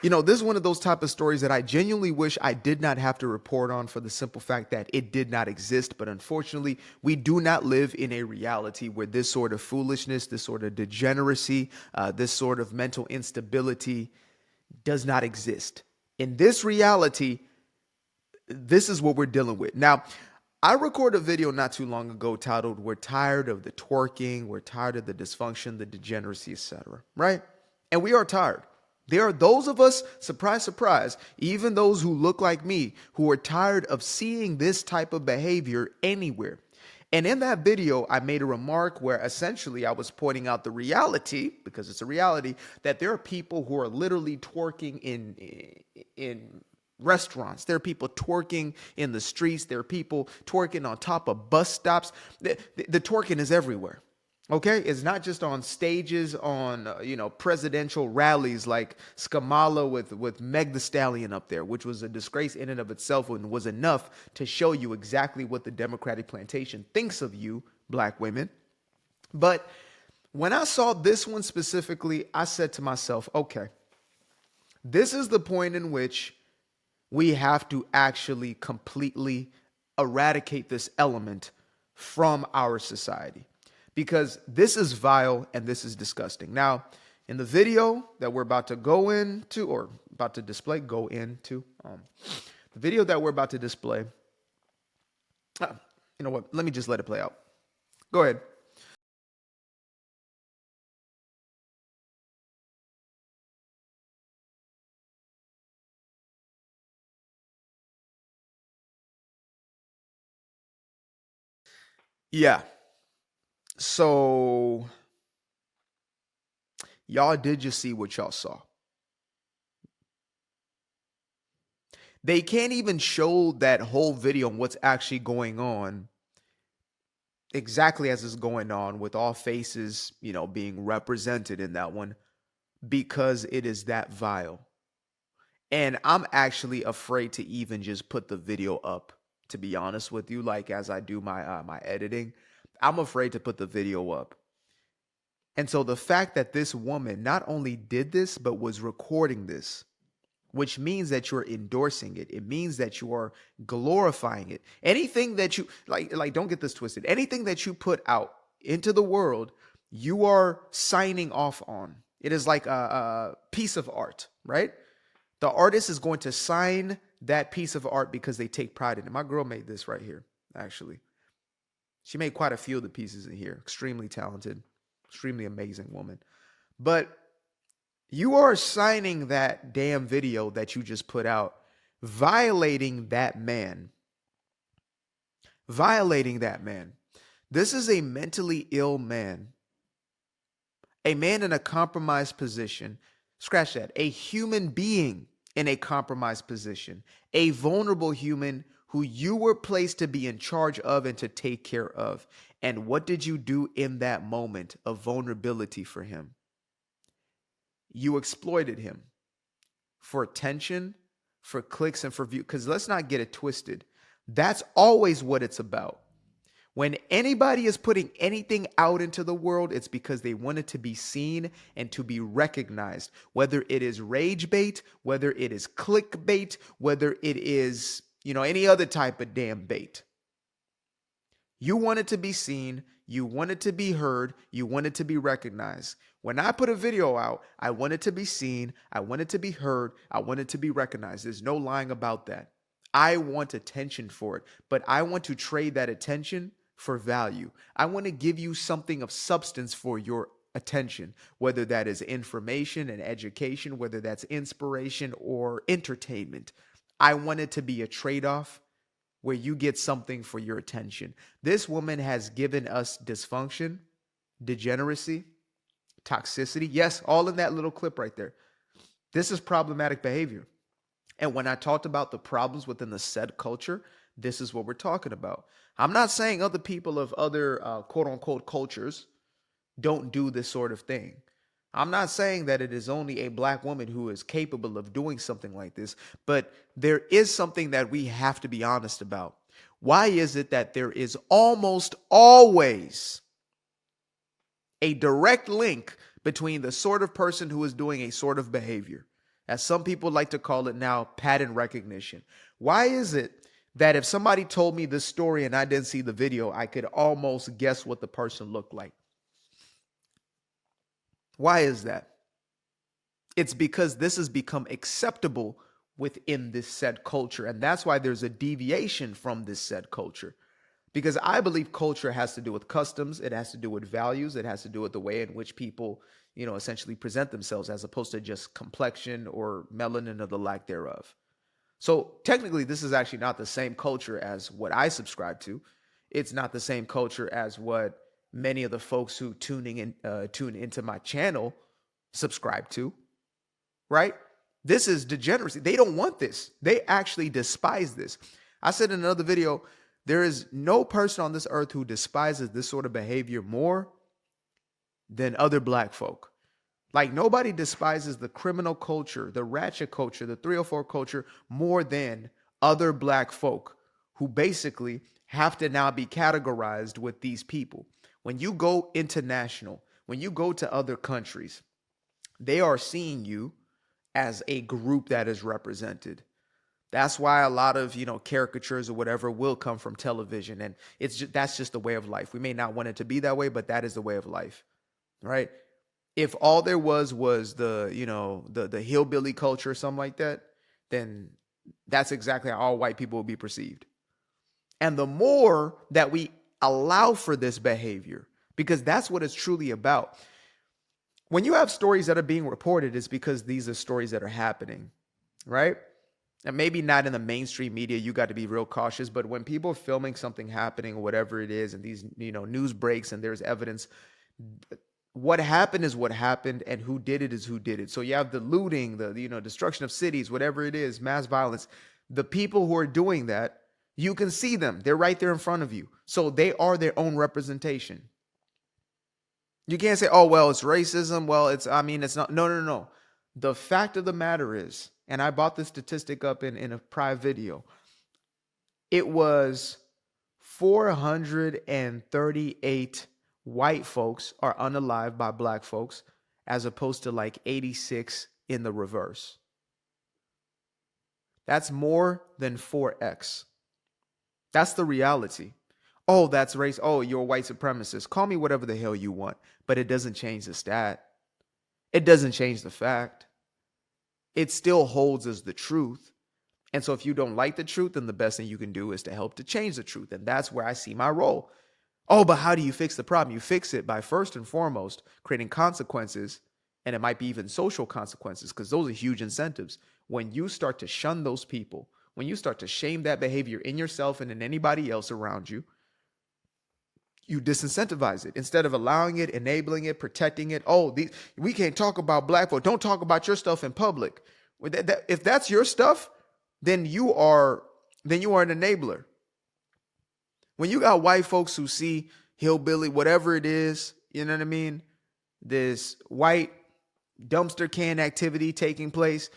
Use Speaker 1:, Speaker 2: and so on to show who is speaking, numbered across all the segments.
Speaker 1: This is one of those type of stories that I genuinely wish I did not have to report on for the simple fact that it did not exist. But unfortunately, we do not live in a reality where this sort of foolishness, this sort of degeneracy, this sort of mental instability does not exist. In this reality, this is what we're dealing with. Now, I recorded a video not too long ago titled, "We're tired of the twerking, we're tired of the dysfunction, the degeneracy, etc." Right? And we are tired. There are those of us, surprise, surprise, even those who look like me, who are tired of seeing this type of behavior anywhere. And in that video, I made a remark where essentially I was pointing out the reality, because it's a reality, that there are people who are literally twerking in restaurants. There are people twerking in the streets. There are people twerking on top of bus stops. The twerking is everywhere. Okay, it's not just on stages, on presidential rallies like Skamala with Meg the Stallion up there, which was a disgrace in and of itself and was enough to show you exactly what the Democratic plantation thinks of you, black women. But when I saw this one specifically, I said to myself, okay, this is the point in which we have to actually completely eradicate this element from our society, because this is vile and this is disgusting. Now, in the video that we're about to go into, or about to display, the video that we're about to display, you know what? Let me just let it play out. Go ahead. Yeah. So y'all did just see what y'all saw. They can't even show that whole video and what's actually going on exactly as it's going on, with all faces, being represented in that one, because it is that vile. And I'm actually afraid to even just put the video up, to be honest with you, like as I do my editing. I'm afraid to put the video up. And so the fact that this woman not only did this, but was recording this, which means that you're endorsing it. It means that you are glorifying it. Anything that you like, don't get this twisted. Anything that you put out into the world, you are signing off on. It is like a piece of art, right? The artist is going to sign that piece of art because they take pride in it. My girl made this right here, actually. She made quite a few of the pieces in here. Extremely talented, extremely amazing woman. But you are signing that damn video that you just put out, violating that man. Violating that man. This is a mentally ill man. A man in a compromised position. Scratch that. A human being in a compromised position. A vulnerable human who you were placed to be in charge of and to take care of. And what did you do in that moment of vulnerability for him? You exploited him for attention, for clicks, and for view. Because let's not get it twisted. That's always what it's about. When anybody is putting anything out into the world, it's because they want it to be seen and to be recognized. Whether it is rage bait, whether it is clickbait, whether it is, any other type of damn bait. You want it to be seen. You want it to be heard. You want it to be recognized. When I put a video out, I want it to be seen. I want it to be heard. I want it to be recognized. There's no lying about that. I want attention for it, but I want to trade that attention for value. I want to give you something of substance for your attention, whether that is information and education, whether that's inspiration or entertainment. I want it to be a trade-off where you get something for your attention. This woman has given us dysfunction, degeneracy, toxicity. Yes, all in that little clip right there. This is problematic behavior. And when I talked about the problems within the said culture, this is what we're talking about. I'm not saying other people of other quote unquote cultures don't do this sort of thing. I'm not saying that it is only a black woman who is capable of doing something like this, but there is something that we have to be honest about. Why is it that there is almost always a direct link between the sort of person who is doing a sort of behavior? as some people like to call it now, pattern recognition. Why is it that if somebody told me this story and I didn't see the video, I could almost guess what the person looked like? Why is that? It's because this has become acceptable within this said culture. And that's why there's a deviation from this said culture. Because I believe culture has to do with customs, it has to do with values, it has to do with the way in which people, essentially present themselves, as opposed to just complexion or melanin or the lack thereof. So technically, this is actually not the same culture as what I subscribe to. It's not the same culture as what many of the folks who tune into my channel subscribe to, right? This is degeneracy. They don't want this. They actually despise this. I said in another video, there is no person on this earth who despises this sort of behavior more than other black folk. Like, nobody despises the criminal culture, the ratchet culture, the 304 culture more than other black folk who basically have to now be categorized with these people. When you go international, when you go to other countries, they are seeing you as a group that is represented. That's why a lot of, caricatures or whatever will come from television. And that's just the way of life. We may not want it to be that way, but that is the way of life, right? If all there was the hillbilly culture or something like that, then that's exactly how all white people will be perceived. And the more that we allow for this behavior, because that's what it's truly about. When you have stories that are being reported, it's because these are stories that are happening, right? And maybe not in the mainstream media, you got to be real cautious. But when people are filming something happening or whatever it is, and these, news breaks and there's evidence, what happened is what happened, and who did it is who did it. So you have the looting, the, destruction of cities, whatever it is, mass violence. The people who are doing that, you can see them. They're right there in front of you. So they are their own representation. You can't say, oh, well, it's racism. Well, it's not. No. The fact of the matter is, and I brought this statistic up in a prior video, it was 438 white folks are unalived by black folks, as opposed to like 86 in the reverse. That's more than 4x. That's the reality. Oh, that's race. Oh, you're a white supremacist. Call me whatever the hell you want, but it doesn't change the stat. It doesn't change the fact. It still holds as the truth. And so if you don't like the truth, then the best thing you can do is to help to change the truth. And that's where I see my role. Oh, but how do you fix the problem? You fix it by, first and foremost, creating consequences. And it might be even social consequences, because those are huge incentives. When you start to shun those people, when you start to shame that behavior in yourself and in anybody else around you, you disincentivize it instead of allowing it, enabling it, protecting it. Oh, we can't talk about black folk. Don't talk about your stuff in public. If that's your stuff, then you are an enabler. When you got white folks who see hillbilly, whatever it is, you know what I mean? This white dumpster can activity taking place,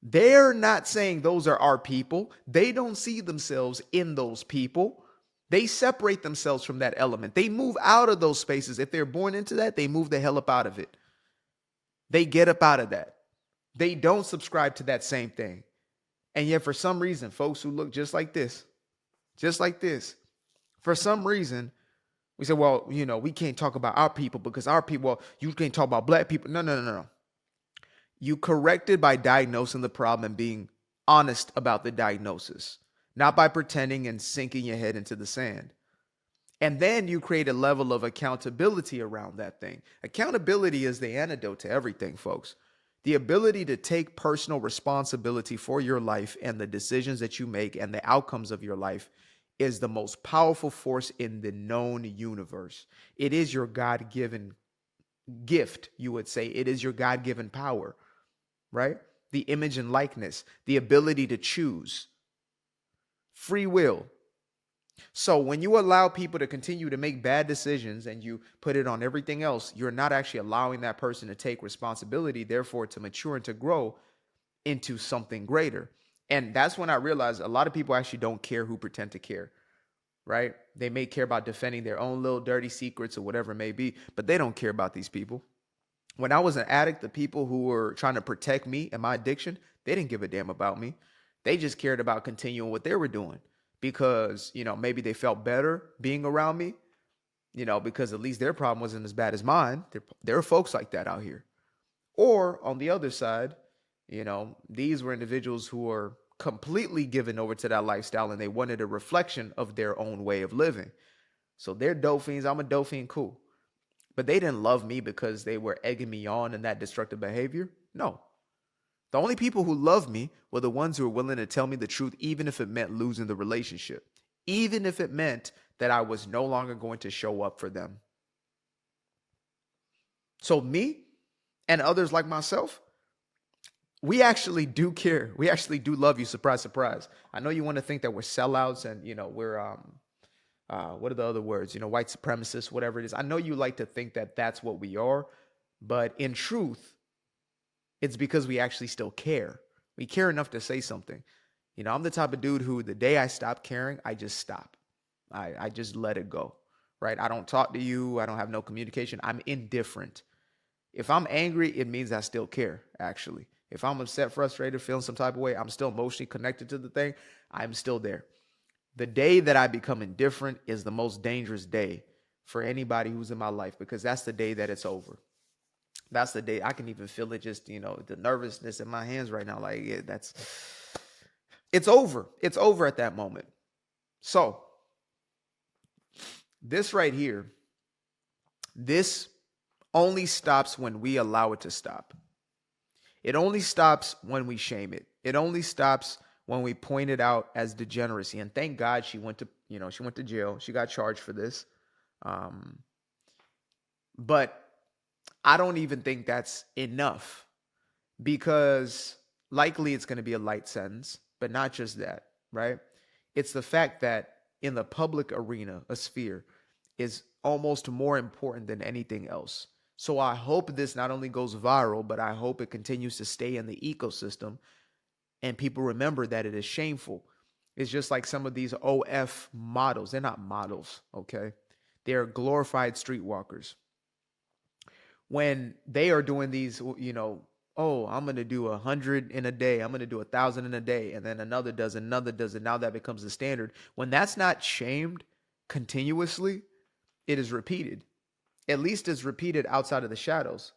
Speaker 1: they're not saying those are our people. They don't see themselves in those people. They separate themselves from that element. They move out of those spaces. If they're born into that, they move the hell up out of it. They get up out of that. They don't subscribe to that same thing. And yet, for some reason, folks who look just like this, for some reason, we say, well, we can't talk about our people because our people, well, you can't talk about black people. No. You correct it by diagnosing the problem and being honest about the diagnosis, not by pretending and sinking your head into the sand. And then you create a level of accountability around that thing. Accountability is the antidote to everything, folks. The ability to take personal responsibility for your life and the decisions that you make and the outcomes of your life is the most powerful force in the known universe. It is your God-given gift, you would say. It is your God-given power, right? The image and likeness, the ability to choose, free will. So when you allow people to continue to make bad decisions and you put it on everything else, you're not actually allowing that person to take responsibility, therefore to mature and to grow into something greater. And that's when I realized a lot of people actually don't care who pretend to care, right? They may care about defending their own little dirty secrets or whatever it may be, but they don't care about these people. When I was an addict, the people who were trying to protect me and my addiction, they didn't give a damn about me. They just cared about continuing what they were doing because, maybe they felt better being around me, because at least their problem wasn't as bad as mine. There are folks like that out here. Or on the other side, these were individuals who were completely given over to that lifestyle and they wanted a reflection of their own way of living. So they're dope fiends. I'm a dope fiend. Cool. But they didn't love me because they were egging me on in that destructive behavior. No. The only people who loved me were the ones who were willing to tell me the truth, even if it meant losing the relationship, even if it meant that I was no longer going to show up for them. So me and others like myself, we actually do care. We actually do love you. Surprise, surprise. I know you want to think that we're sellouts and, we're, what are the other words? White supremacists, whatever it is. I know you like to think that that's what we are, but in truth, it's because we actually still care. We care enough to say something. I'm the type of dude who the day I stop caring, I just stop. I just let it go, right? I don't talk to you. I don't have no communication. I'm indifferent. If I'm angry, it means I still care, actually. If I'm upset, frustrated, feeling some type of way, I'm still emotionally connected to the thing. I'm still there. The day that I become indifferent is the most dangerous day for anybody who's in my life because that's the day that it's over. That's the day I can even feel it, just, the nervousness in my hands right now. Like, yeah, it's over. It's over at that moment. So this right here, this only stops when we allow it to stop. It only stops when we shame it. It only stops when we point it out as degeneracy. And thank God she went to jail. She got charged for this. But I don't even think that's enough because likely it's going to be a light sentence, but not just that, right? It's the fact that in the public arena, a sphere is almost more important than anything else. So I hope this not only goes viral, but I hope it continues to stay in the ecosystem and people remember that it is shameful. It's just like some of these OF models. They're not models, okay? They're glorified streetwalkers. When they are doing these, oh, I'm going to do 100 in a day. I'm going to do 1,000 in a day. And then another does. And now that becomes the standard. When that's not shamed continuously, it is repeated. At least it's repeated outside of the shadows.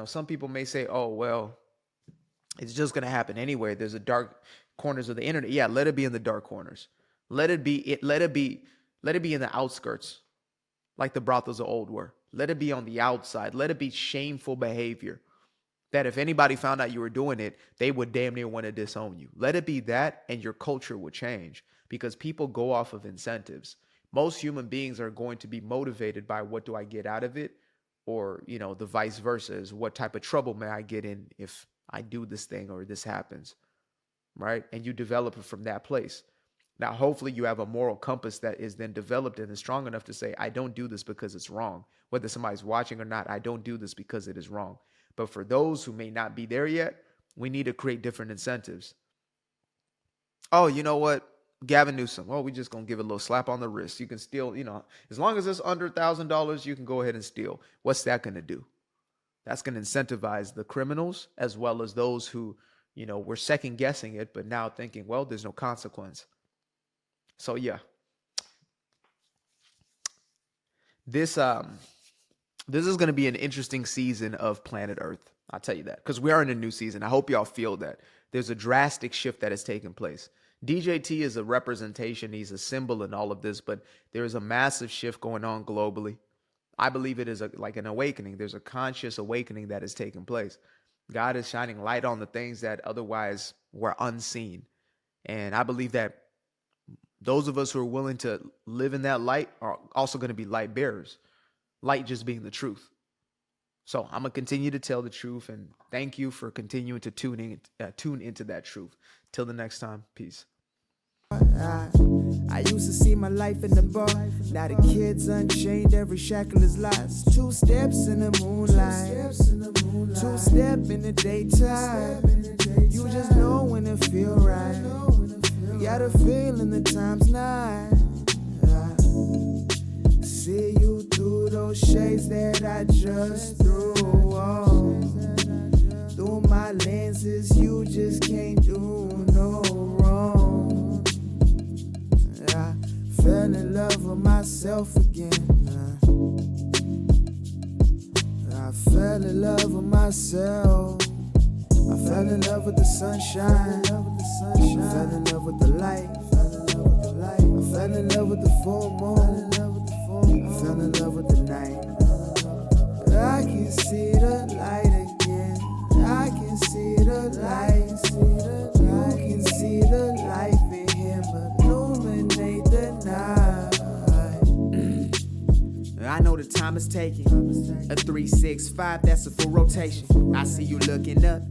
Speaker 1: Some people may say, oh, well, it's just going to happen anyway. There's a dark corners of the internet. Yeah, let it be in the dark corners. Let it be in the outskirts, like the brothels of old were. Let it be on the outside. Let it be shameful behavior that if anybody found out you were doing it, they would damn near want to disown you. Let it be that, and your culture would change because people go off of incentives. Most human beings are going to be motivated by what do I get out of it? Or, the vice versa is what type of trouble may I get in if I do this thing or this happens, right? And you develop it from that place. Now, hopefully you have a moral compass that is then developed and is strong enough to say, I don't do this because it's wrong. Whether somebody's watching or not, I don't do this because it is wrong. But for those who may not be there yet, we need to create different incentives. Oh, you know what? Gavin Newsom. Oh, we just going to give it a little slap on the wrist. You can steal, as long as it's under $1,000, you can go ahead and steal. What's that going to do? That's going to incentivize the criminals as well as those who, were second guessing it, but now thinking, well, there's no consequence. So yeah, this is going to be an interesting season of planet Earth. I'll tell you that because we are in a new season. I hope y'all feel that there's a drastic shift that has taken place. DJT is a representation. He's a symbol in all of this, but there is a massive shift going on globally. I believe it is like an awakening. There's a conscious awakening that is taking place. God is shining light on the things that otherwise were unseen. And I believe that those of us who are willing to live in that light are also going to be light bearers. Light just being the truth. So I'm going to continue to tell the truth, and thank you for continuing to tune into that truth. Till the next time, peace.
Speaker 2: I used to see my life in the bar. Now the kids unchained, every shackle is lost. 2 steps in the moonlight, 2 step in the daytime. You just know when it feel right. You got a feeling the time's not. See you through those shades that I just threw on. lenses, you just can't do no wrong. I fell in love with myself again. I fell in love with myself. I fell in love with the sunshine. I fell in love with the light. I fell in love with the full moon. I fell in love with the night. I can see the light again. I can see the light. You can see the life in him illuminate the night. I know the time is taking. A 3, 6, 5, that's a full rotation. I see you looking up.